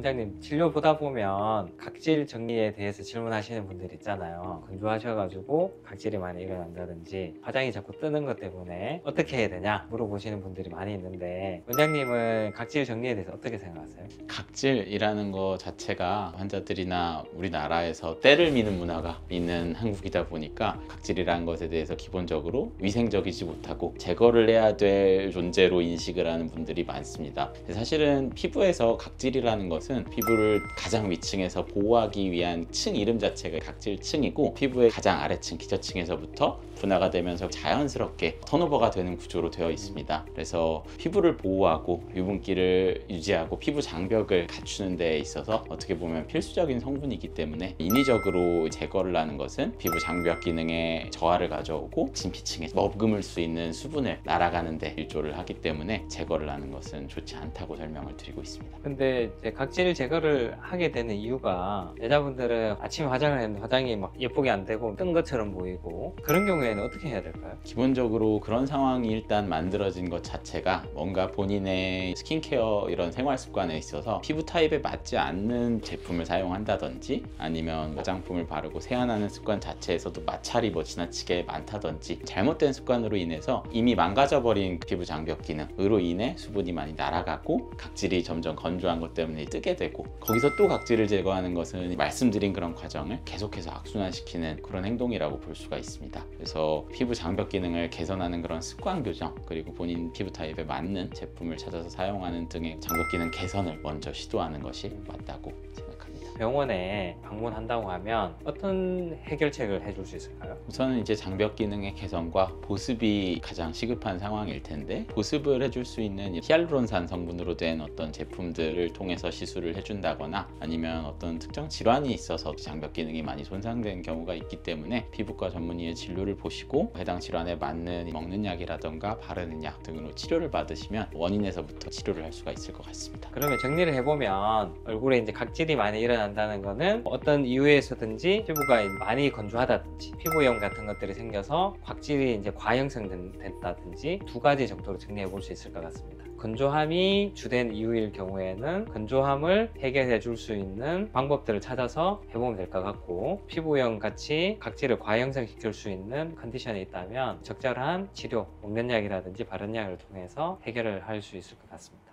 원장님, 진료 보다 보면 각질 정리에 대해서 질문하시는 분들 있잖아요. 건조하셔가지고 각질이 많이 일어난다든지 화장이 자꾸 뜨는 것 때문에 어떻게 해야 되냐 물어보시는 분들이 많이 있는데, 원장님은 각질 정리에 대해서 어떻게 생각하세요? 각질이라는 것 자체가 환자들이나 우리나라에서 때를 미는 문화가 있는 한국이다 보니까 각질이라는 것에 대해서 기본적으로 위생적이지 못하고 제거를 해야 될 존재로 인식을 하는 분들이 많습니다. 사실은 피부에서 각질이라는 것은 피부를 가장 위층에서 보호하기 위한 층 이름 자체가 각질층이고, 피부의 가장 아래층 기저층에서부터 분화가 되면서 자연스럽게 턴오버가 되는 구조로 되어 있습니다. 그래서 피부를 보호하고 유분기를 유지하고 피부 장벽을 갖추는 데 있어서 어떻게 보면 필수적인 성분이기 때문에 인위적으로 제거를 하는 것은 피부 장벽 기능에 저하를 가져오고 진피층에 머금을 수 있는 수분을 날아가는 데 일조를 하기 때문에 제거를 하는 것은 좋지 않다고 설명을 드리고 있습니다. 근데 이제 각질 제거를 하게 되는 이유가, 여자분들은 아침에 화장을 했는데 화장이 막 예쁘게 안 되고 뜬 것처럼 보이고, 그런 경우에는 어떻게 해야 될까요? 기본적으로 그런 상황이 일단 만들어진 것 자체가 뭔가 본인의 스킨케어 이런 생활 습관에 있어서 피부 타입에 맞지 않는 제품을 사용한다든지, 아니면 화장품을 바르고 세안하는 습관 자체에서도 마찰이 지나치게 많다든지, 잘못된 습관으로 인해서 이미 망가져버린 피부 장벽 기능으로 인해 수분이 많이 날아가고 각질이 점점 건조한 것 때문에 뜨게 되고, 거기서 또 각질을 제거하는 것은 말씀드린 그런 과정을 계속해서 악순환시키는 그런 행동이라고 볼 수가 있습니다. 그래서 피부 장벽 기능을 개선하는 그런 습관 교정, 그리고 본인 피부 타입에 맞는 제품을 찾아서 사용하는 등의 장벽 기능 개선을 먼저 시도하는 것이 맞다고 생각합니다. 병원에 방문한다고 하면 어떤 해결책을 해줄 수 있을까요? 우선은 이제 장벽 기능의 개선과 보습이 가장 시급한 상황일 텐데, 보습을 해줄 수 있는 히알루론산 성분으로 된 어떤 제품들을 통해서 시술을 해준다거나, 아니면 어떤 특정 질환이 있어서 장벽 기능이 많이 손상된 경우가 있기 때문에 피부과 전문의의 진료를 보시고 해당 질환에 맞는 먹는 약이라던가 바르는 약 등으로 치료를 받으시면 원인에서부터 치료를 할 수가 있을 것 같습니다. 그러면 정리를 해보면, 얼굴에 이제 각질이 많이 일어난다는 거는 어떤 이유에서든지 피부가 많이 건조하다든지 피부염 같은 것들이 생겨서 각질이 이제 과형성된다든지, 두 가지 정도로 정리해 볼 수 있을 것 같습니다. 건조함이 주된 이유일 경우에는 건조함을 해결해 줄 수 있는 방법들을 찾아서 해보면 될 것 같고, 피부염 같이 각질을 과형성시킬 수 있는 컨디션이 있다면 적절한 치료, 먹는 약이라든지 바른 약을 통해서 해결을 할 수 있을 것 같습니다.